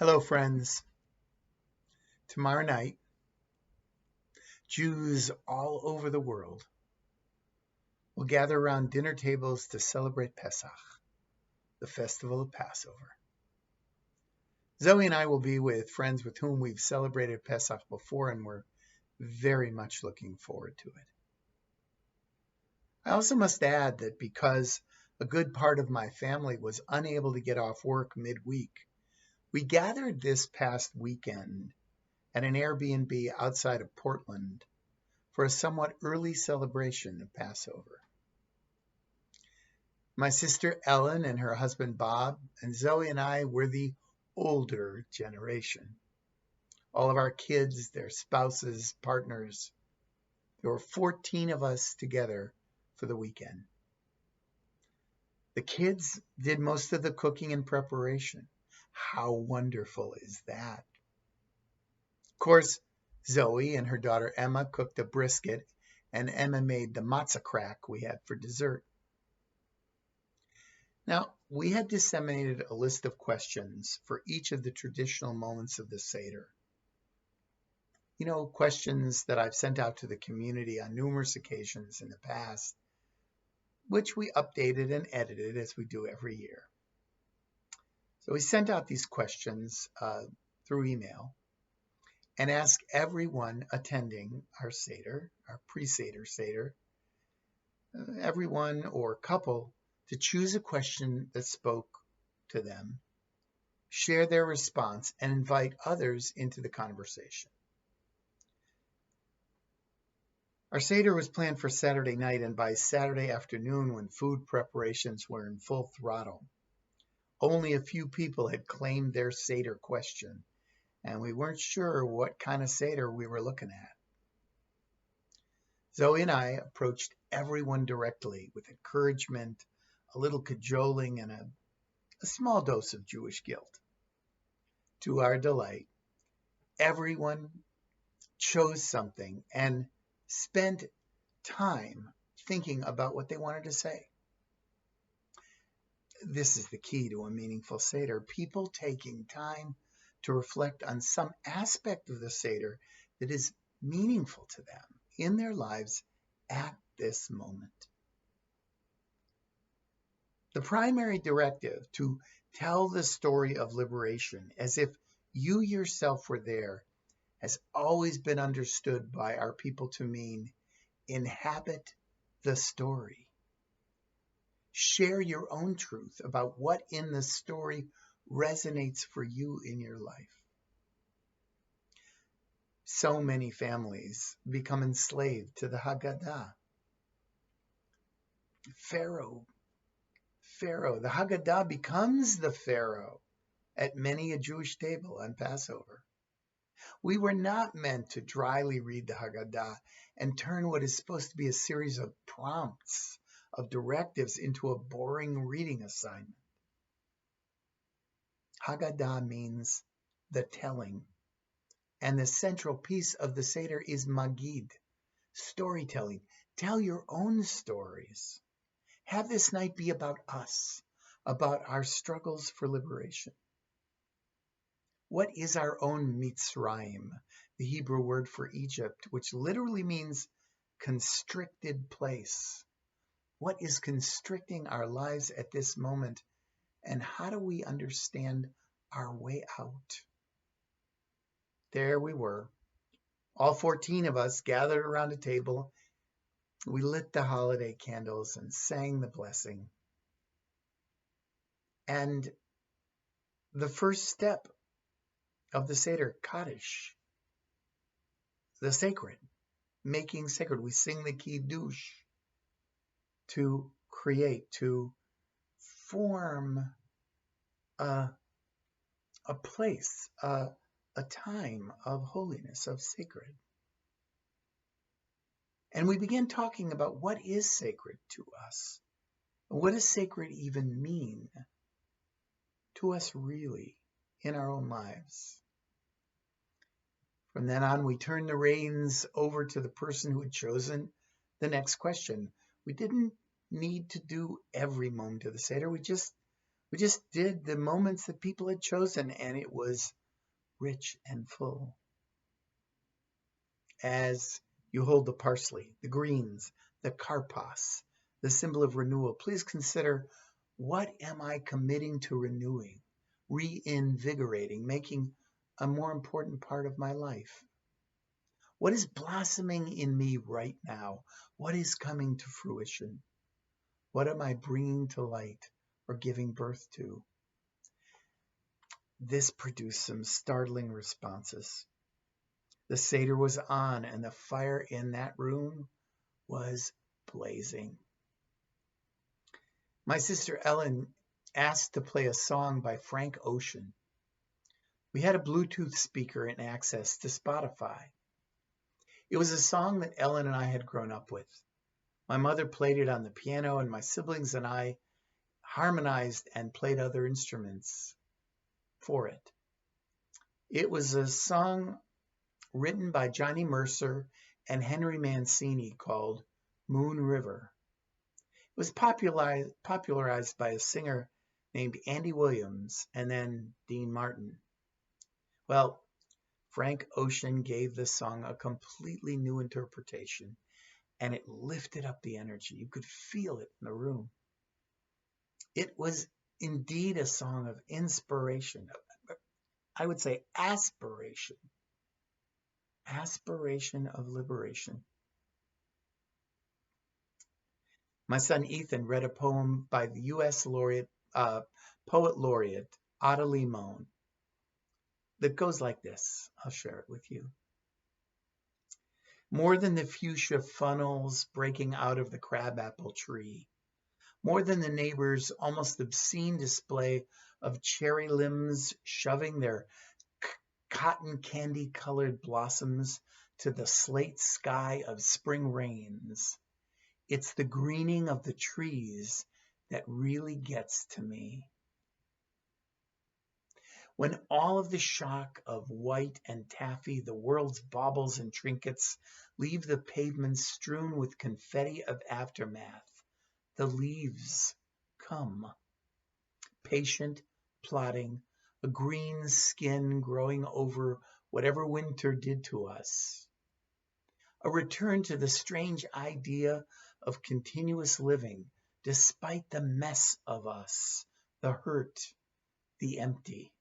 Hello, friends. Tomorrow night, Jews all over the world will gather around dinner tables to celebrate Pesach, the festival of Passover. Zoe and I will be with friends with whom we've celebrated Pesach before, and we're very much looking forward to it. I also must add that because a good part of my family was unable to get off work midweek, we gathered this past weekend at an Airbnb outside of Portland for a somewhat early celebration of Passover. My sister Ellen and her husband Bob and Zoe and I were the older generation. All of our kids, their spouses, partners. There were 14 of us together for the weekend. The kids did most of the cooking and preparation. How wonderful is that? Of course, Zoe and her daughter Emma cooked the brisket, and Emma made the matzah crack we had for dessert. Now, we had disseminated a list of questions for each of the traditional moments of the Seder. Questions that I've sent out to the community on numerous occasions in the past, which we updated and edited as we do every year. So we sent out these questions through email and asked everyone attending our Seder, our pre-Seder Seder, everyone or couple, to choose a question that spoke to them, share their response, and invite others into the conversation. Our Seder was planned for Saturday night, and by Saturday afternoon, when food preparations were in full throttle, only a few people had claimed their Seder question, and we weren't sure what kind of Seder we were looking at. Zoe and I approached everyone directly with encouragement, a little cajoling, and a small dose of Jewish guilt. To our delight, everyone chose something and spent time thinking about what they wanted to say. This is the key to a meaningful Seder. People taking time to reflect on some aspect of the Seder that is meaningful to them in their lives at this moment. The primary directive to tell the story of liberation as if you yourself were there has always been understood by our people to mean inhabit the story. Share your own truth about what in the story resonates for you in your life. So many families become enslaved to the Haggadah. Pharaoh. The Haggadah becomes the Pharaoh at many a Jewish table on Passover. We were not meant to dryly read the Haggadah and turn what is supposed to be a series of prompts, of directives, into a boring reading assignment. Haggadah means the telling, and the central piece of the Seder is Magid, storytelling. Tell your own stories. Have this night be about us, about our struggles for liberation. What is our own Mitzrayim, the Hebrew word for Egypt, which literally means constricted place? What is constricting our lives at this moment, and how do we understand our way out? There we were, all 14 of us gathered around a table. We lit the holiday candles and sang the blessing. And the first step of the Seder, Kaddish, the sacred, making sacred. We sing the Kiddush to create, to form a place, a time of holiness, of sacred. And we began talking about what is sacred to us. What does sacred even mean to us really in our own lives? From then on, we turned the reins over to the person who had chosen the next question. We didn't need to do every moment of the Seder. We just We just did the moments that people had chosen, and it was rich and full. As you hold the parsley, the greens, the karpas, the symbol of renewal, please consider, what am I committing to renewing, reinvigorating, making a more important part of my life? What is blossoming in me right now? What is coming to fruition? What am I bringing to light or giving birth to? This produced some startling responses. The Seder was on, and the fire in that room was blazing. My sister Ellen asked to play a song by Frank Ocean. We had a Bluetooth speaker and access to Spotify. It was a song that Ellen and I had grown up with. My mother played it on the piano, and my siblings and I harmonized and played other instruments for it. It was a song written by Johnny Mercer and Henry Mancini called Moon River. It was popularized by a singer named Andy Williams and then Dean Martin. Well, Frank Ocean gave this song a completely new interpretation, and it lifted up the energy. You could feel it in the room. It was indeed a song of inspiration. I would say aspiration of liberation. My son Ethan read a poem by the U.S. poet laureate Ada Limon that goes like this. I'll share it with you. More than the fuchsia funnels breaking out of the crabapple tree, more than the neighbor's almost obscene display of cherry limbs shoving their cotton candy colored blossoms to the slate sky of spring rains, it's the greening of the trees that really gets to me. When all of the shock of white and taffy, the world's baubles and trinkets, leave the pavements strewn with confetti of aftermath, the leaves come. Patient, plodding, a green skin growing over whatever winter did to us. A return to the strange idea of continuous living, despite the mess of us, the hurt, the empty.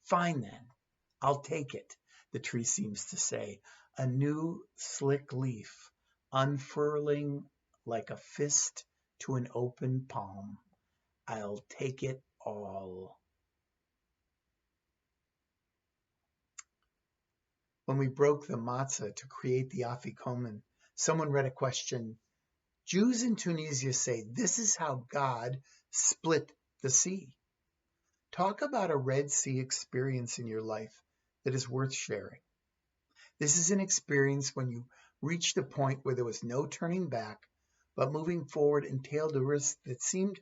Fine then, I'll take it, the tree seems to say, a new slick leaf, unfurling like a fist to an open palm. I'll take it all. When we broke the matzah to create the afikomen, someone read a question. Jews in Tunisia say this is how God split the sea. Talk about a Red Sea experience in your life that is worth sharing. This is an experience when you reached a point where there was no turning back, but moving forward entailed a risk that seemed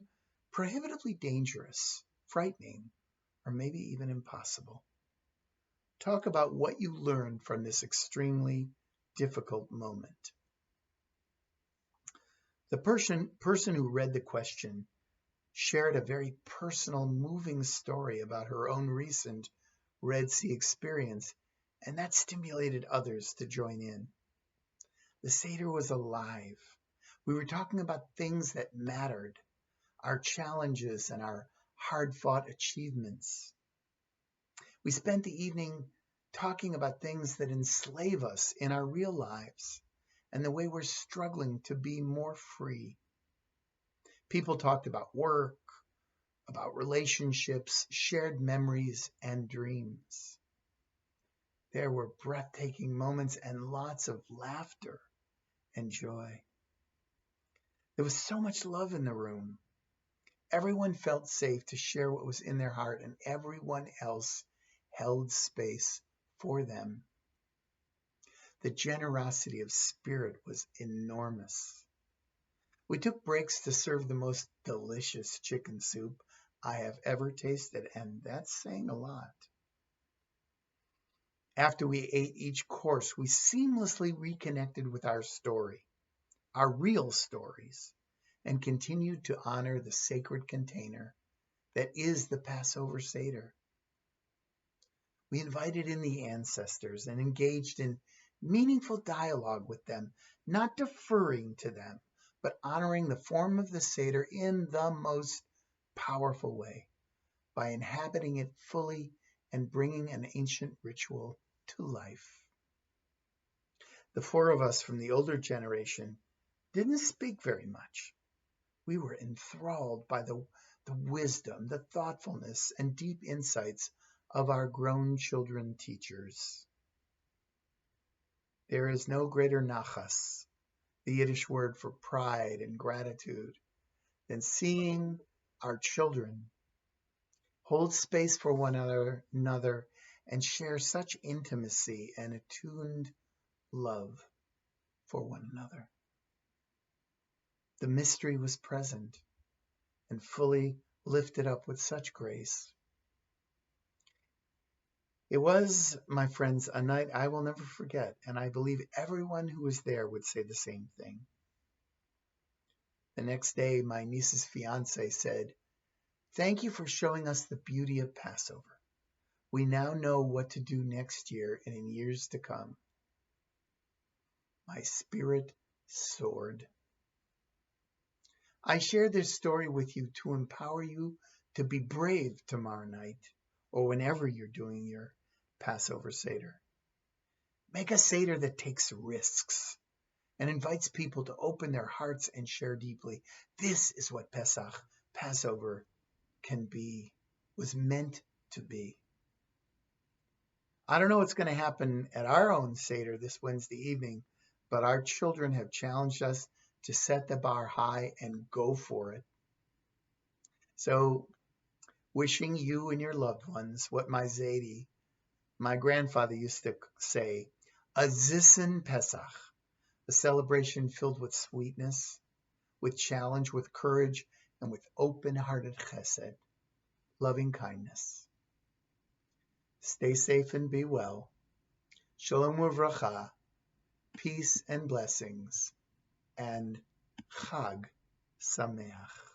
prohibitively dangerous, frightening, or maybe even impossible. Talk about what you learned from this extremely difficult moment. The person who read the question shared a very personal, moving story about her own recent Red Sea experience, and that stimulated others to join in. The Seder was alive. We were talking about things that mattered, our challenges and our hard-fought achievements. We spent the evening talking about things that enslave us in our real lives and the way we're struggling to be more free. People talked about work, about relationships, shared memories, and dreams. There were breathtaking moments and lots of laughter and joy. There was so much love in the room. Everyone felt safe to share what was in their heart, and everyone else held space for them. The generosity of spirit was enormous. We took breaks to serve the most delicious chicken soup I have ever tasted, and that's saying a lot. After we ate each course, we seamlessly reconnected with our story, our real stories, and continued to honor the sacred container that is the Passover Seder. We invited in the ancestors and engaged in meaningful dialogue with them, not deferring to them, but honoring the form of the Seder in the most powerful way, by inhabiting it fully and bringing an ancient ritual to life. The four of us from the older generation didn't speak very much. We were enthralled by the wisdom, the thoughtfulness, and deep insights of our grown children teachers. There is no greater nachas, the Yiddish word for pride and gratitude, than seeing our children hold space for one another and share such intimacy and attuned love for one another. The mystery was present and fully lifted up with such grace. It was, my friends, a night I will never forget, and I believe everyone who was there would say the same thing. The next day, my niece's fiancé said, "Thank you for showing us the beauty of Passover. We now know what to do next year and in years to come." My spirit soared. I share this story with you to empower you to be brave tomorrow night or whenever you're doing your Passover Seder. Make a Seder that takes risks and invites people to open their hearts and share deeply. This is what Passover was meant to be. I don't know what's going to happen at our own Seder this Wednesday evening, but our children have challenged us to set the bar high and go for it. So, wishing you and your loved ones what my grandfather used to say, a Zissen Pesach, a celebration filled with sweetness, with challenge, with courage, and with open-hearted chesed, loving kindness. Stay safe and be well. Shalom uvracha, peace and blessings, and Chag Sameach.